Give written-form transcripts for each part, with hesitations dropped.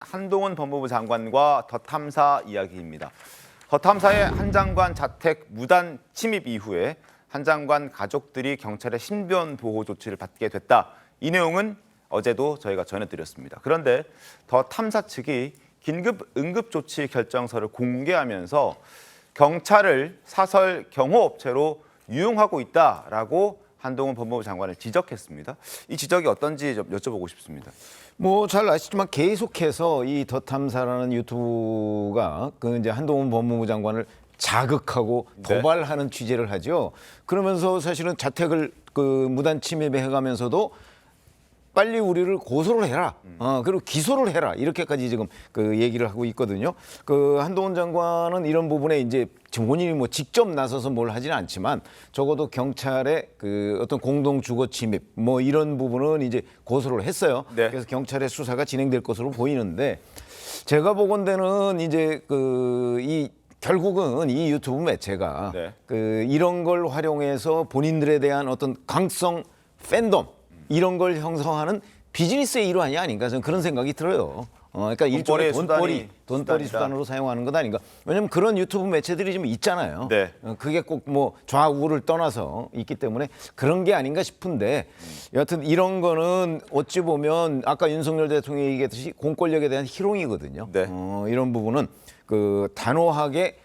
한동훈 법무부 장관과 더 탐사 이야기입니다. 더 탐사의 한 장관 자택 무단 침입 이후에 한 장관 가족들이 경찰의 신변 보호 조치를 받게 됐다. 이 내용은 어제도 저희가 전해드렸습니다. 그런데 더 탐사 측이 긴급 응급조치 결정서를 공개하면서 경찰을 사설 경호업체로 이용하고 있다라고 한동훈 법무부 장관을 지적했습니다. 이 지적이 어떤지 좀 여쭤보고 싶습니다. 뭐 잘 아시지만 계속해서 이 더 탐사라는 유튜브가 이제 한동훈 법무부 장관을 자극하고 도발하는 취재를 하죠. 그러면서 사실은 자택을 무단 침입해 가면서도 빨리 우리를 고소를 해라. 그리고 기소를 해라. 이렇게까지 지금 얘기를 하고 있거든요. 한동훈 장관은 이런 부분에 이제 본인이 뭐 직접 나서서 뭘 하지는 않지만 적어도 경찰의 어떤 공동 주거 침입 뭐 이런 부분은 이제 고소를 했어요. 네. 그래서 경찰의 수사가 진행될 것으로 보이는데 제가 보건대는 이제 결국은 이 유튜브 매체가 이런 걸 활용해서 본인들에 대한 어떤 강성 팬덤 이런 걸 형성하는 비즈니스의 일환이 아닌가 저는 그런 생각이 들어요. 그러니까 일종의 돈벌이 수단으로 사용하는 것 아닌가. 왜냐하면 그런 유튜브 매체들이 좀 있잖아요. 네. 그게 꼭 뭐 좌우를 떠나서 있기 때문에 그런 게 아닌가 싶은데 여하튼 이런 거는 어찌 보면 아까 윤석열 대통령이 얘기했듯이 공권력에 대한 희롱이거든요. 네. 이런 부분은 단호하게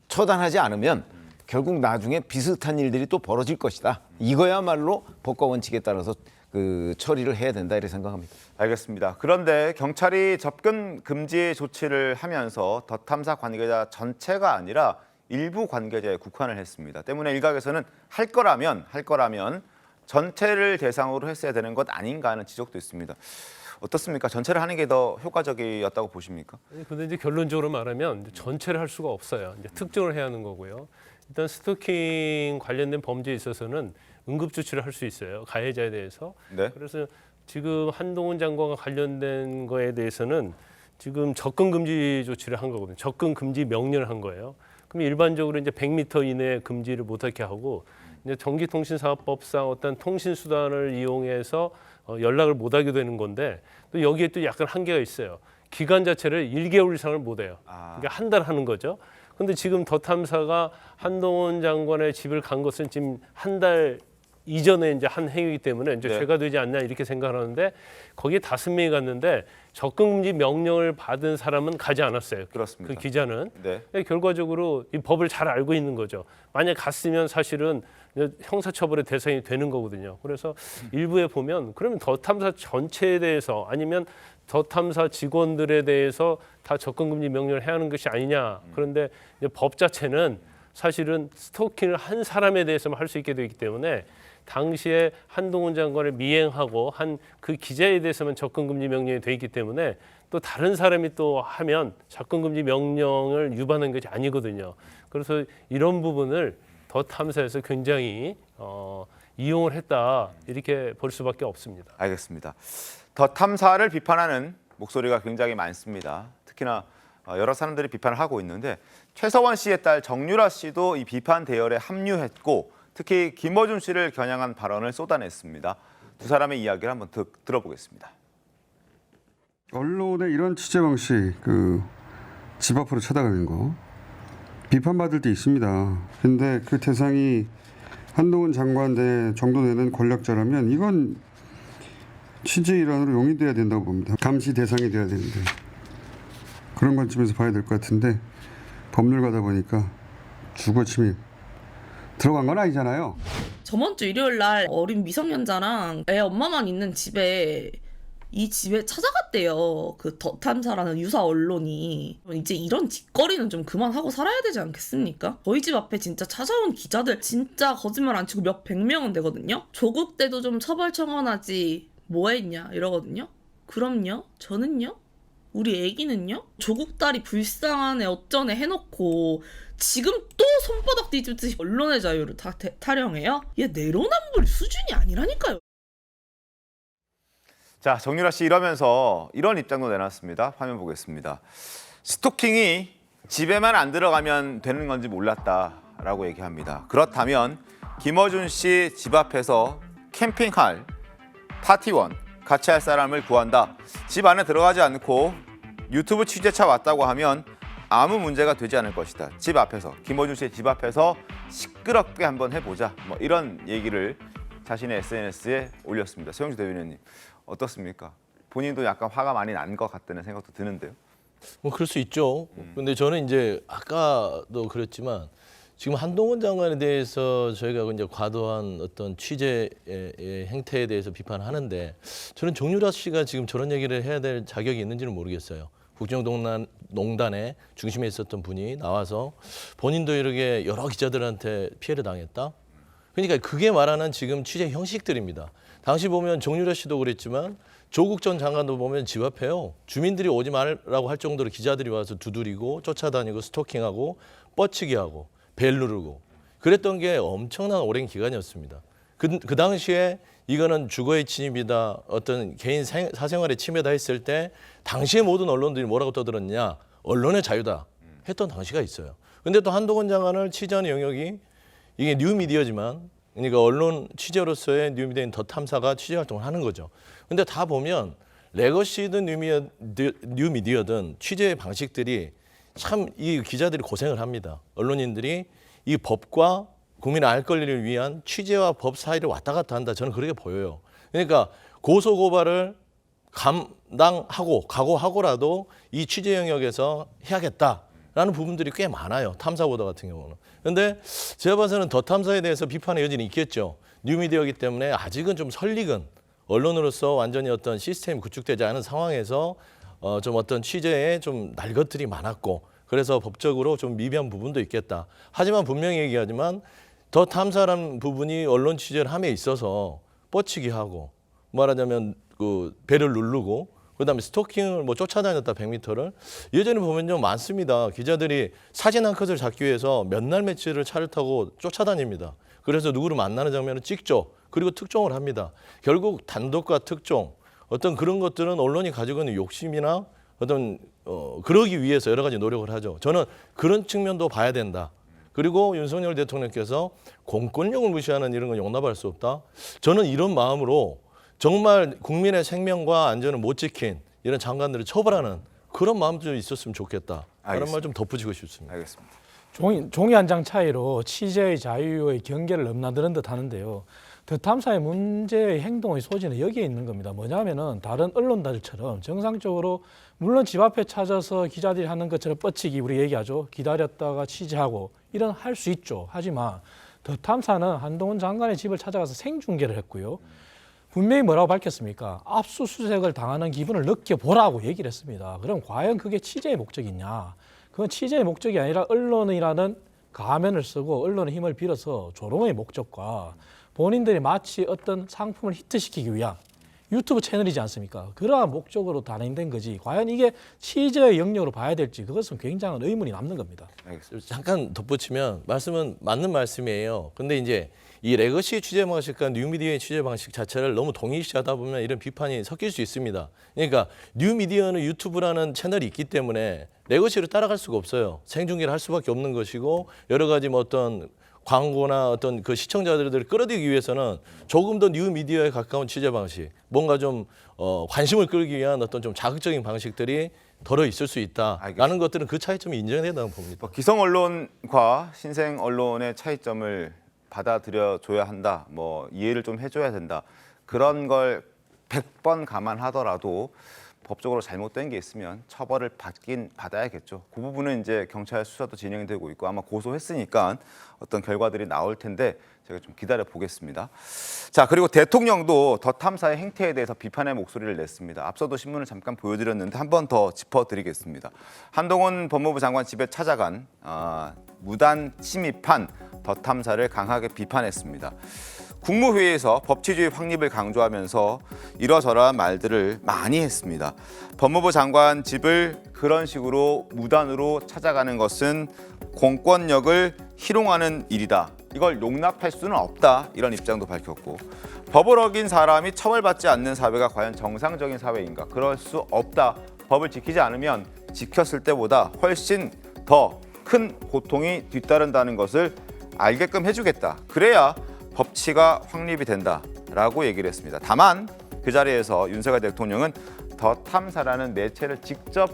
처단하지 않으면 결국 나중에 비슷한 일들이 또 벌어질 것이다. 이거야말로 법과 원칙에 따라서 처리를 해야 된다 이렇게 생각합니다. 알겠습니다. 그런데 경찰이 접근 금지 조치를 하면서 더 탐사 관계자 전체가 아니라 일부 관계자에 국한을 했습니다. 때문에 일각에서는 할 거라면 전체를 대상으로 했어야 되는 것 아닌가 하는 지적도 있습니다. 어떻습니까? 전체를 하는 게 더 효과적이었다고 보십니까? 근데 이제 결론적으로 말하면 전체를 할 수가 없어요. 이제 특정을 해야 하는 거고요. 일단 스토킹 관련된 범죄에 있어서는 응급조치를 할 수 있어요. 가해자에 대해서. 네. 그래서 지금 한동훈 장관과 관련된 거에 대해서는 지금 접근 금지 조치를 한 거거든요. 접근 금지 명령을 한 거예요. 그럼 일반적으로 이제 100m 이내 금지를 못하게 하고 이제 전기통신사업법상 어떤 통신 수단을 이용해서 연락을 못하게 되는 건데 또 여기에 또 약간 한계가 있어요. 기간 자체를 1개월 이상을 못 해요. 그러니까 한 달 하는 거죠. 근데 지금 더 탐사가 한동훈 장관의 집을 간 것은 지금 한 달 이전에 이제 한 행위이기 때문에 이제 죄가 되지 않냐 이렇게 생각하는데 거기에 5명이 갔는데 접근금지 명령을 받은 사람은 가지 않았어요. 그렇습니다. 그 기자는. 네. 결과적으로 이 법을 잘 알고 있는 거죠. 만약 갔으면 사실은 형사처벌의 대상이 되는 거거든요. 그래서 일부에 보면 그러면 더 탐사 전체에 대해서 아니면 더 탐사 직원들에 대해서 다 접근금지 명령을 해야 하는 것이 아니냐. 그런데 이제 법 자체는 사실은 스토킹을 한 사람에 대해서만 할 수 있게 되기 때문에 당시에 한동훈 장관을 미행하고 한 그 기자에 대해서만 접근금지 명령이 돼 있기 때문에 또 다른 사람이 또 하면 접근금지 명령을 위반한 것이 아니거든요. 그래서 이런 부분을 더 탐사에서 굉장히 이용을 했다 이렇게 볼 수밖에 없습니다. 알겠습니다. 더 탐사를 비판하는 목소리가 굉장히 많습니다. 특히나 여러 사람들이 비판을 하고 있는데 최서원 씨의 딸 정유라 씨도 이 비판 대열에 합류했고 특히 김어준 씨를 겨냥한 발언을 쏟아냈습니다. 두 사람의 이야기를 한번 들어보겠습니다. 언론의 이런 취재 방식, 집 앞으로 찾아가는 거 비판받을 때 있습니다. 근데 그 대상이 한동훈 장관 정도 되는 권력자라면 이건 취재 일환으로 용인돼야 된다고 봅니다. 감시 대상이 돼야 되는데 그런 관점에서 봐야 될 것 같은데 법률가다 보니까 주거 침입 들어간 건 아니잖아요. 저번 주 일요일 날 어린 미성년자랑 애 엄마만 있는 집에 이 집에 찾아갔대요. 더 탐사라는 유사 언론이. 이제 이런 짓거리는 좀 그만하고 살아야 되지 않겠습니까? 저희 집 앞에 진짜 찾아온 기자들 진짜 거짓말 안 치고 몇 100명은 되거든요. 조국 때도 좀 처벌 청원하지 뭐 했냐 이러거든요. 그럼요. 저는요. 우리 애기는요? 조국 딸이 불쌍한 애 어쩌네 해놓고 지금 또 손바닥 뒤집듯이 언론의 자유를 타령해요? 얘 내로남불 수준이 아니라니까요. 자, 정유라 씨 이러면서 이런 입장도 내놨습니다. 화면 보겠습니다. 스토킹이 집에만 안 들어가면 되는 건지 몰랐다라고 얘기합니다. 그렇다면 김어준 씨 집 앞에서 캠핑할 파티원, 같이 할 사람을 구한다. 집 안에 들어가지 않고 유튜브 취재차 왔다고 하면 아무 문제가 되지 않을 것이다. 집 앞에서, 김어준 씨의 집 앞에서 시끄럽게 한번 해보자. 뭐 이런 얘기를 자신의 SNS에 올렸습니다. 최영주 대변인님 어떻습니까? 본인도 약간 화가 많이 난 것 같다는 생각도 드는데요. 뭐 그럴 수 있죠. 근데 저는 이제 아까도 그랬지만 지금 한동훈 장관에 대해서 저희가 이제 과도한 어떤 취재의 행태에 대해서 비판하는데 저는 정유라 씨가 지금 저런 얘기를 해야 될 자격이 있는지는 모르겠어요. 국정농단의 중심에 있었던 분이 나와서 본인도 이렇게 여러 기자들한테 피해를 당했다. 그러니까 그게 말하는 지금 취재 형식들입니다. 당시 보면 정유라 씨도 그랬지만 조국 전 장관도 보면 집 앞에요. 주민들이 오지 말라고 할 정도로 기자들이 와서 두드리고 쫓아다니고 스토킹하고 뻗치기하고 벨 누르고 그랬던 게 엄청난 오랜 기간이었습니다. 그 당시에 이거는 주거의 침입이다, 어떤 개인 사생활의 침해다 했을 때 당시에 모든 언론들이 뭐라고 떠들었냐, 언론의 자유다 했던 당시가 있어요. 근데 또 한동훈 장관을 취재하는 영역이 이게 뉴미디어지만 그러니까 언론 취재로서의 뉴미디어인 더 탐사가 취재 활동을 하는 거죠. 근데 다 보면 레거시든 뉴미디어든 취재의 방식들이 참 이 기자들이 고생을 합니다. 언론인들이 이 법과 국민의 알 권리를 위한 취재와 법 사이를 왔다 갔다 한다. 저는 그렇게 보여요. 그러니까 고소 고발을 감당하고 각오하고라도 이 취재 영역에서 해야겠다라는 부분들이 꽤 많아요. 탐사보도 같은 경우는. 그런데 제가 봐서는 더 탐사에 대해서 비판의 여지는 있겠죠. 뉴미디어이기 때문에 아직은 좀 설익은 언론으로서 완전히 어떤 시스템이 구축되지 않은 상황에서 좀 어떤 취재에 좀 날것들이 많았고 그래서 법적으로 좀 미비한 부분도 있겠다. 하지만 분명히 얘기하지만 더 탐사라는 부분이 언론 취재를 함에 있어서 뻗치기 하고 말하자면 그 배를 누르고 그다음에 스토킹을 뭐 쫓아다녔다 100m를 예전에 보면요 많습니다. 기자들이 사진 한 컷을 잡기 위해서 몇 날 며칠을 차를 타고 쫓아다닙니다. 그래서 누구를 만나는 장면을 찍죠. 그리고 특종을 합니다. 결국 단독과 특종 어떤 그런 것들은 언론이 가지고 있는 욕심이나 어떤 그러기 위해서 여러 가지 노력을 하죠. 저는 그런 측면도 봐야 된다. 그리고 윤석열 대통령께서 공권력을 무시하는 이런 건 용납할 수 없다. 저는 이런 마음으로 정말 국민의 생명과 안전을 못 지킨 이런 장관들을 처벌하는 그런 마음도 좀 있었으면 좋겠다. 그런 말 좀 덧붙이고 싶습니다. 알겠습니다. 종이 한 장 차이로 취재의 자유의 경계를 넘나드는 듯 하는데요. 더 탐사의 문제의 행동의 소지는 여기에 있는 겁니다. 뭐냐면은 다른 언론들처럼 정상적으로 물론 집 앞에 찾아서 기자들이 하는 것처럼 뻗치기 우리 얘기하죠. 기다렸다가 취재하고 이런 할 수 있죠. 하지만 더 탐사는 한동훈 장관의 집을 찾아가서 생중계를 했고요. 분명히 뭐라고 밝혔습니까? 압수수색을 당하는 기분을 느껴보라고 얘기를 했습니다. 그럼 과연 그게 취재의 목적이냐? 그건 취재의 목적이 아니라 언론이라는 가면을 쓰고 언론의 힘을 빌어서 조롱의 목적과 본인들이 마치 어떤 상품을 히트시키기 위한 유튜브 채널이지 않습니까? 그러한 목적으로 단행된 거지. 과연 이게 취재의 영역으로 봐야 될지 그것은 굉장한 의문이 남는 겁니다. 잠깐 덧붙이면 말씀은 맞는 말씀이에요. 근데 이제 이 레거시 취재 방식과 뉴미디어의 취재 방식 자체를 너무 동일시하다 보면 이런 비판이 섞일 수 있습니다. 그러니까 뉴미디어는 유튜브라는 채널이 있기 때문에 레거시를 따라갈 수가 없어요. 생중계를 할 수밖에 없는 것이고 여러 가지 뭐 어떤 광고나 어떤 그 시청자들을 끌어들이기 위해서는 조금 더 뉴미디어에 가까운 취재 방식, 뭔가 좀 관심을 끌기 위한 어떤 좀 자극적인 방식들이 덜어 있을 수 있다라는 것들은 그 차이점이 인정해야 된다고 봅니다. 기성 언론과 신생 언론의 차이점을 받아들여줘야 한다. 뭐 이해를 좀 해줘야 된다. 그런 걸 100번 감안하더라도 법적으로 잘못된 게 있으면 처벌을 받긴 받아야겠죠. 그 부분은 이제 경찰 수사도 진행되고 있고 아마 고소했으니까 어떤 결과들이 나올 텐데 제가 좀 기다려 보겠습니다. 자, 그리고 대통령도 더 탐사의 행태에 대해서 비판의 목소리를 냈습니다. 앞서도 신문을 잠깐 보여드렸는데 한 번 더 짚어드리겠습니다. 한동훈 법무부 장관 집에 찾아간 무단 침입한 더 탐사를 강하게 비판했습니다. 국무회의에서 법치주의 확립을 강조하면서 이러저러한 말들을 많이 했습니다. 법무부 장관 집을 그런 식으로 무단으로 찾아가는 것은 공권력을 희롱하는 일이다. 이걸 용납할 수는 없다. 이런 입장도 밝혔고 법을 어긴 사람이 처벌받지 않는 사회가 과연 정상적인 사회인가? 그럴 수 없다. 법을 지키지 않으면 지켰을 때보다 훨씬 더 큰 고통이 뒤따른다는 것을 알게끔 해주겠다. 그래야 법치가 확립이 된다라고 얘기를 했습니다. 다만 그 자리에서 윤석열 대통령은 더 탐사라는 매체를 직접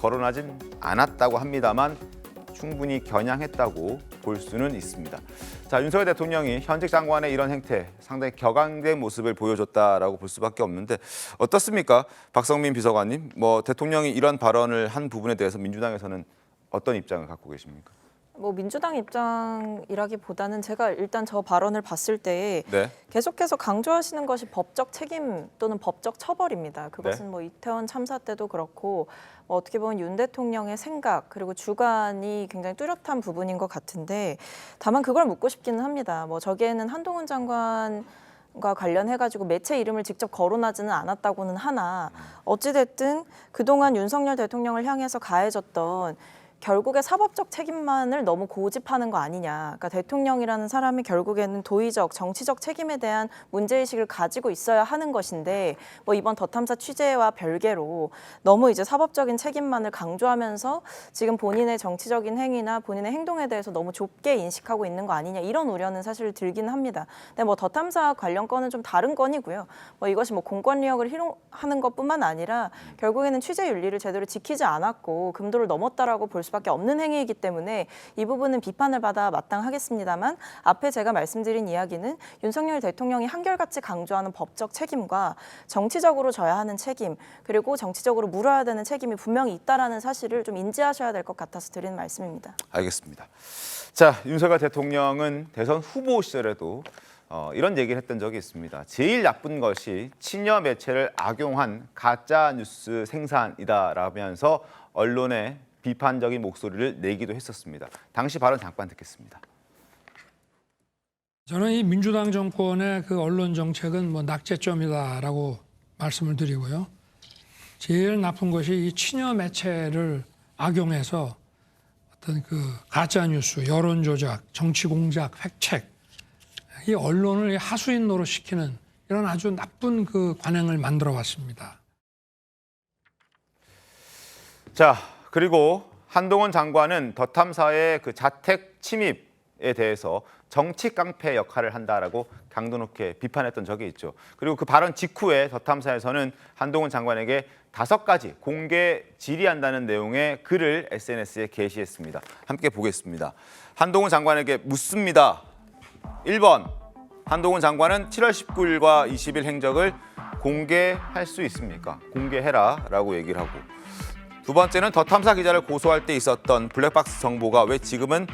거론하진 않았다고 합니다만 충분히 겨냥했다고 볼 수는 있습니다. 자, 윤석열 대통령이 현직 장관의 이런 행태 상당히 격앙된 모습을 보여줬다라고 볼 수밖에 없는데 어떻습니까? 박성민 비서관님, 대통령이 이런 발언을 한 부분에 대해서 민주당에서는 어떤 입장을 갖고 계십니까? 민주당 입장이라기보다는 제가 일단 저 발언을 봤을 때 네. 계속해서 강조하시는 것이 법적 책임 또는 법적 처벌입니다. 그것은 이태원 참사 때도 그렇고 어떻게 보면 윤 대통령의 생각 그리고 주관이 굉장히 뚜렷한 부분인 것 같은데 다만 그걸 묻고 싶기는 합니다. 저기에는 한동훈 장관과 관련해가지고 매체 이름을 직접 거론하지는 않았다고는 하나 어찌됐든 그동안 윤석열 대통령을 향해서 가해졌던 결국에 사법적 책임만을 너무 고집하는 거 아니냐. 그러니까 대통령이라는 사람이 결국에는 도의적, 정치적 책임에 대한 문제의식을 가지고 있어야 하는 것인데 이번 더 탐사 취재와 별개로 너무 이제 사법적인 책임만을 강조하면서 지금 본인의 정치적인 행위나 본인의 행동에 대해서 너무 좁게 인식하고 있는 거 아니냐. 이런 우려는 사실 들긴 합니다. 근데 더 탐사 관련 건은 좀 다른 건이고요. 이것이 공권력을 희롱하는 것뿐만 아니라 결국에는 취재 윤리를 제대로 지키지 않았고 금도를 넘었다라고 볼 수밖에 없는 행위이기 때문에 이 부분은 비판을 받아 마땅하겠습니다만 앞에 제가 말씀드린 이야기는 윤석열 대통령이 한결같이 강조하는 법적 책임과 정치적으로 져야 하는 책임 그리고 정치적으로 물어야 되는 책임이 분명히 있다라는 사실을 좀 인지하셔야 될 것 같아서 드리는 말씀입니다. 알겠습니다. 자, 윤석열 대통령은 대선 후보 시절에도 이런 얘기를 했던 적이 있습니다. 제일 나쁜 것이 친여 매체를 악용한 가짜 뉴스 생산이다라면서 언론에 비판적인 목소리를 내기도 했었습니다. 당시 발언 잠깐 듣겠습니다. 저는 이 민주당 정권의 그 언론 정책은 낙제점이다라고 말씀을 드리고요. 제일 나쁜 것이 이 친여 매체를 악용해서 어떤 그 가짜 뉴스, 여론 조작, 정치 공작, 팩책 이 언론을 하수인 노릇시키는 이런 아주 나쁜 그 관행을 만들어 왔습니다. 자, 그리고 한동훈 장관은 더 탐사의 그 자택 침입에 대해서 정치 깡패 역할을 한다라고 강도 높게 비판했던 적이 있죠. 그리고 그 발언 직후에 더 탐사에서는 한동훈 장관에게 5가지 공개 질의한다는 내용의 글을 SNS에 게시했습니다. 함께 보겠습니다. 한동훈 장관에게 묻습니다. 1번, 한동훈 장관은 7월 19일과 20일 행적을 공개할 수 있습니까? 공개해라 라고 얘기를 하고, 두 번째는 더 탐사 기자를 고소할 때 있었던 블랙박스 정보가 왜 지금은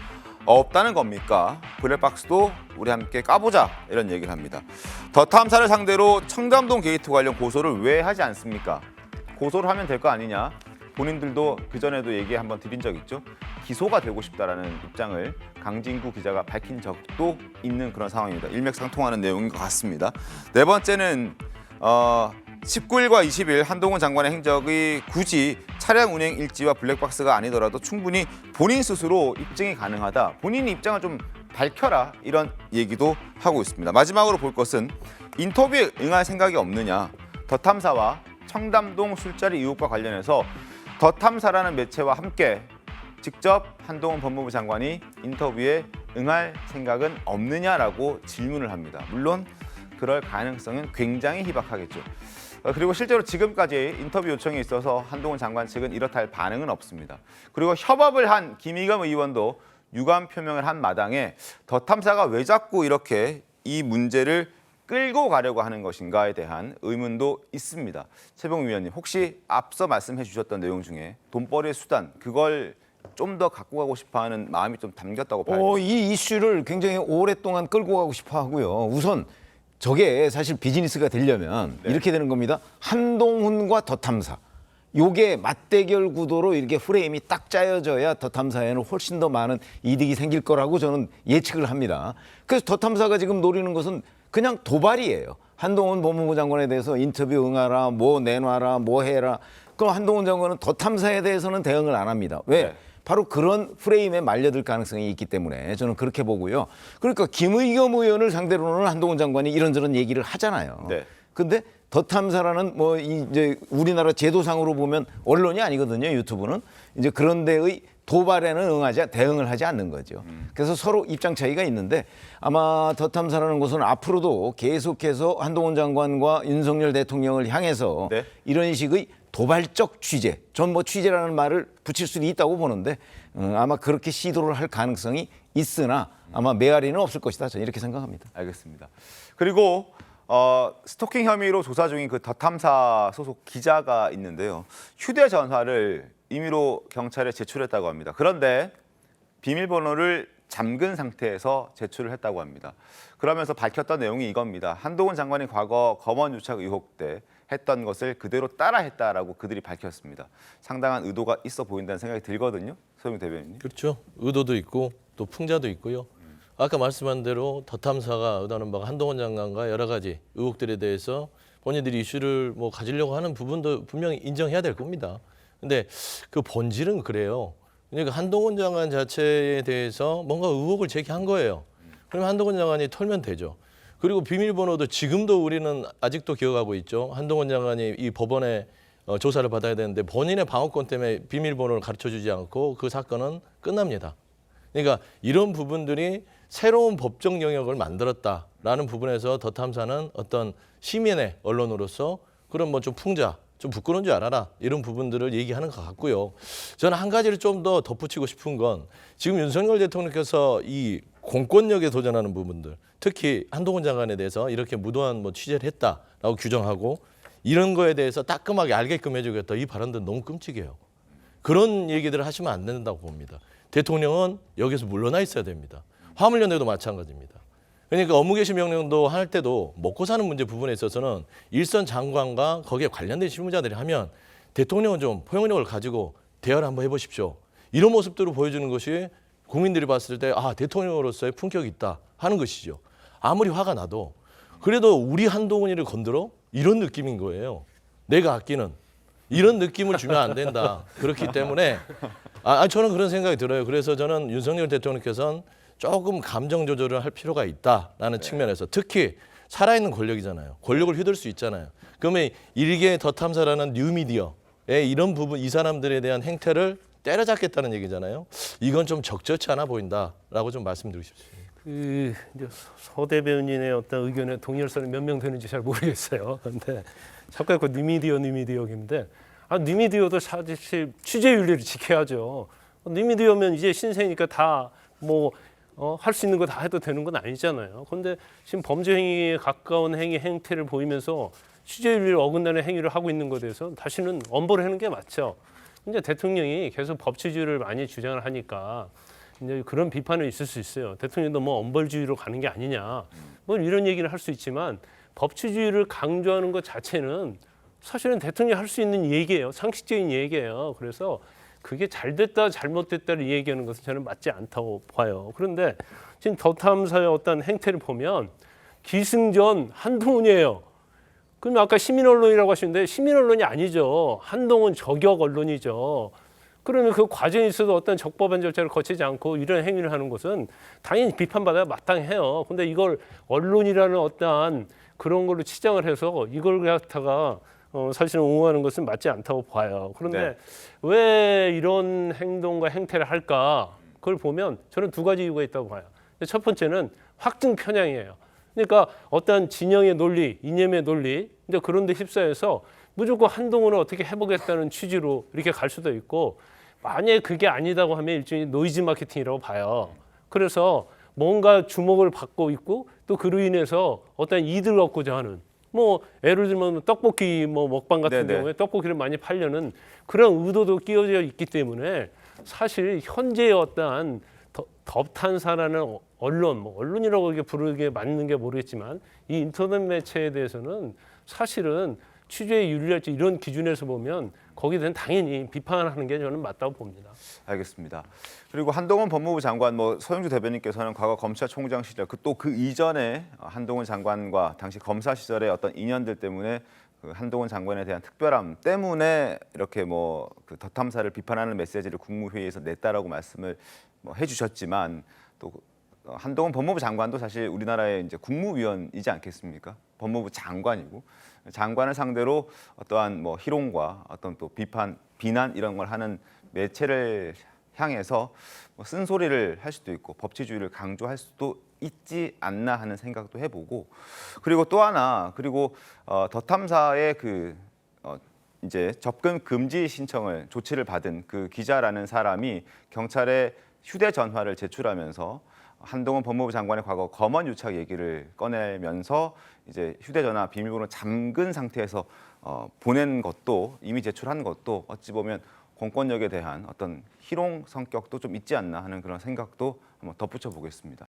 없다는 겁니까? 블랙박스도 우리 함께 까보자 이런 얘기를 합니다. 더 탐사를 상대로 청담동 게이트 관련 고소를 왜 하지 않습니까? 고소를 하면 될 거 아니냐? 본인들도 그전에도 얘기 한번 드린 적 있죠. 기소가 되고 싶다라는 입장을 강진구 기자가 밝힌 적도 있는 그런 상황입니다. 일맥상통하는 내용인 것 같습니다. 네 번째는 19일과 20일 한동훈 장관의 행적이 굳이 차량 운행 일지와 블랙박스가 아니더라도 충분히 본인 스스로 입증이 가능하다. 본인의 입장을 좀 밝혀라 이런 얘기도 하고 있습니다. 마지막으로 볼 것은 인터뷰에 응할 생각이 없느냐. 더 탐사와 청담동 술자리 의혹과 관련해서 더 탐사라는 매체와 함께 직접 한동훈 법무부 장관이 인터뷰에 응할 생각은 없느냐라고 질문을 합니다. 물론 그럴 가능성은 굉장히 희박하겠죠. 그리고 실제로 지금까지 인터뷰 요청이 있어서 한동훈 장관 측은 이렇다 할 반응은 없습니다. 그리고 협업을 한 김의겸 의원도 유감 표명을 한 마당에 더 탐사가 왜 자꾸 이렇게 이 문제를 끌고 가려고 하는 것인가에 대한 의문도 있습니다. 최병우 위원님, 혹시 앞서 말씀해 주셨던 내용 중에 돈벌이의 수단, 그걸 좀 더 갖고 가고 싶어하는 마음이 좀 담겼다고 봐요. 이 이슈를 굉장히 오랫동안 끌고 가고 싶어 하고요. 우선 저게 사실 비즈니스가 되려면 이렇게 되는 겁니다. 한동훈과 더 탐사. 요게 맞대결 구도로 이렇게 프레임이 딱 짜여져야 더 탐사에는 훨씬 더 많은 이득이 생길 거라고 저는 예측을 합니다. 그래서 더 탐사가 지금 노리는 것은 그냥 도발이에요. 한동훈 법무부 장관에 대해서 인터뷰 응하라, 뭐 내놔라, 뭐 해라. 그럼 한동훈 장관은 더 탐사에 대해서는 대응을 안 합니다. 왜? 네. 바로 그런 프레임에 말려들 가능성이 있기 때문에 저는 그렇게 보고요. 그러니까 김의겸 의원을 상대로는 한동훈 장관이 이런저런 얘기를 하잖아요. 네. 근데 더 탐사라는 뭐 이제 우리나라 제도상으로 보면 언론이 아니거든요. 유튜브는 이제 그런 데의 도발에는 대응을 하지 않는 거죠. 그래서 서로 입장 차이가 있는데 아마 더 탐사라는 것은 앞으로도 계속해서 한동훈 장관과 윤석열 대통령을 향해서 네. 이런 식의 도발적 취재, 전 뭐 취재라는 말을 붙일 수도 있다고 보는데 아마 그렇게 시도를 할 가능성이 있으나 아마 메아리는 없을 것이다. 저는 이렇게 생각합니다. 알겠습니다. 그리고 스토킹 혐의로 조사 중인 그 더 탐사 소속 기자가 있는데요. 휴대전화를 임의로 경찰에 제출했다고 합니다. 그런데 비밀번호를 잠근 상태에서 제출을 했다고 합니다. 그러면서 밝혔던 내용이 이겁니다. 한동훈 장관이 과거 검언 유착 의혹 때 했던 것을 그대로 따라했다라고 그들이 밝혔습니다. 상당한 의도가 있어 보인다는 생각이 들거든요. 서영주 대변인님. 그렇죠. 의도도 있고 또 풍자도 있고요. 아까 말씀한 대로 더 탐사가 의도하는 바가 한동훈 장관과 여러 가지 의혹들에 대해서 본인들이 이슈를 뭐 가지려고 하는 부분도 분명히 인정해야 될 겁니다. 근데 그 본질은 그래요. 그러니까 한동훈 장관 자체에 대해서 뭔가 의혹을 제기한 거예요. 그러면 한동훈 장관이 털면 되죠. 그리고 비밀번호도 지금도 우리는 아직도 기억하고 있죠. 한동훈 장관이 이 법원에 조사를 받아야 되는데 본인의 방어권 때문에 비밀번호를 가르쳐주지 않고 그 사건은 끝납니다. 그러니까 이런 부분들이 새로운 법적 영역을 만들었다라는 부분에서 더 탐사는 어떤 시민의 언론으로서 그런 뭐 좀 풍자, 좀 부끄러운 줄 알아라 이런 부분들을 얘기하는 것 같고요. 저는 한 가지를 좀 더 덧붙이고 싶은 건 지금 윤석열 대통령께서 이 공권력에 도전하는 부분들, 특히 한동훈 장관에 대해서 이렇게 무도한 뭐 취재를 했다라고 규정하고 이런 거에 대해서 따끔하게 알게끔 해주겠다 이 발언들은 너무 끔찍해요. 그런 얘기들을 하시면 안 된다고 봅니다. 대통령은 여기서 물러나 있어야 됩니다. 화물연대도 마찬가지입니다. 그러니까 업무개시 명령도 할 때도 먹고 사는 문제 부분에 있어서는 일선 장관과 거기에 관련된 실무자들이 하면 대통령은 좀 포용력을 가지고 대화를 한번 해보십시오. 이런 모습들을 보여주는 것이 국민들이 봤을 때 아, 대통령으로서의 품격이 있다 하는 것이죠. 아무리 화가 나도 그래도 우리 한동훈이를 건드려? 이런 느낌인 거예요. 내가 아끼는 이런 느낌을 주면 안 된다. 그렇기 때문에 저는 그런 생각이 들어요. 그래서 저는 윤석열 대통령께서는 조금 감정 조절을 할 필요가 있다라는 측면에서 특히 살아있는 권력이잖아요. 권력을 휘둘 수 있잖아요. 그러면 일개 더 탐사라는 뉴미디어의 이런 부분 이 사람들에 대한 행태를 때려잡겠다는 얘기잖아요. 이건 좀 적절치 않아 보인다라고 좀 말씀드리고 싶습니다. 그 이제 서 대변인의 어떤 의견에 동의할 몇 명 되는지 잘 모르겠어요. 그런데 자꾸 그 뉴미디어인데 뉴미디어도 사실 취재 윤리를 지켜야죠. 뉴미디어면 이제 신세니까 다 뭐 할 수 있는 거 다 해도 되는 건 아니잖아요. 그런데 지금 범죄 행위에 가까운 행태를 보이면서 취재 윤리를 어긋나는 행위를 하고 있는 것에 대해서 다시는 엄벌을 하는 게 맞죠. 근데 대통령이 계속 법치주의를 많이 주장을 하니까 이제 그런 비판은 있을 수 있어요. 대통령도 뭐 엄벌주의로 가는 게 아니냐, 뭐 이런 얘기를 할 수 있지만 법치주의를 강조하는 것 자체는 사실은 대통령이 할 수 있는 얘기예요. 상식적인 얘기예요. 그래서 그게 잘 됐다 잘못됐다를 얘기하는 것은 저는 맞지 않다고 봐요. 그런데 지금 더 탐사의 어떤 행태를 보면 기승전 한동훈이에요. 그럼 아까 시민 언론이라고 하시는데 시민 언론이 아니죠. 한동훈 저격 언론이죠. 그러면 그 과정에 있어도 어떤 적법한 절차를 거치지 않고 이런 행위를 하는 것은 당연히 비판받아야 마땅해요. 근데 이걸 언론이라는 어떠한 그런 걸로 치장을 해서 이걸 갖다가 사실은 옹호하는 것은 맞지 않다고 봐요. 그런데 네. 왜 이런 행동과 행태를 할까? 그걸 보면 저는 두 가지 이유가 있다고 봐요. 첫 번째는 확증 편향이에요. 그러니까 어떤 진영의 논리, 이념의 논리, 근데 그런 데 휩싸여서 무조건 한동훈을 어떻게 해보겠다는 취지로 이렇게 갈 수도 있고 만약에 그게 아니다고 하면 일종의 노이즈 마케팅이라고 봐요. 그래서 뭔가 주목을 받고 있고 또 그로 인해서 어떤 이득을 얻고자 하는 뭐 예를 들면 떡볶이 뭐 먹방 같은 네네. 경우에 떡볶이를 많이 팔려는 그런 의도도 끼어져 있기 때문에 사실 현재의 어떠한 더 탐사라는 언론, 뭐 언론이라고 이렇게 부르게 맞는 게 모르겠지만 이 인터넷 매체에 대해서는 사실은 취재의 윤리랄지 이런 기준에서 보면 거기에 대한 당연히 비판하는 게 저는 맞다고 봅니다. 알겠습니다. 그리고 한동훈 법무부 장관, 뭐 서영주 대변인께서는 과거 검찰총장 시절 또 그 이전에 한동훈 장관과 당시 검사 시절의 어떤 인연들 때문에 그 한동훈 장관에 대한 특별함 때문에 이렇게 뭐 그 더 탐사를 비판하는 메시지를 국무회의에서 냈다라고 말씀을 뭐 해주셨지만 또 한동훈 법무부 장관도 사실 우리나라의 이제 국무위원이지 않겠습니까? 법무부 장관이고 장관을 상대로 어떠한 뭐 희롱과 어떤 또 비난 이런 걸 하는 매체를 향해서 뭐 쓴소리를 할 수도 있고 법치주의를 강조할 수도 있지 않나 하는 생각도 해보고 그리고 또 하나 그리고 더 탐사의 이제 접근 금지 신청을 조치를 받은 그 기자라는 사람이 경찰에 휴대전화를 제출하면서 한동훈 법무부 장관의 과거 검언 유착 얘기를 꺼내면서 이제 휴대전화 비밀번호 잠근 상태에서 보낸 것도 이미 제출한 것도 어찌 보면 공권력에 대한 어떤 희롱 성격도 좀 있지 않나 하는 그런 생각도 한번 덧붙여 보겠습니다.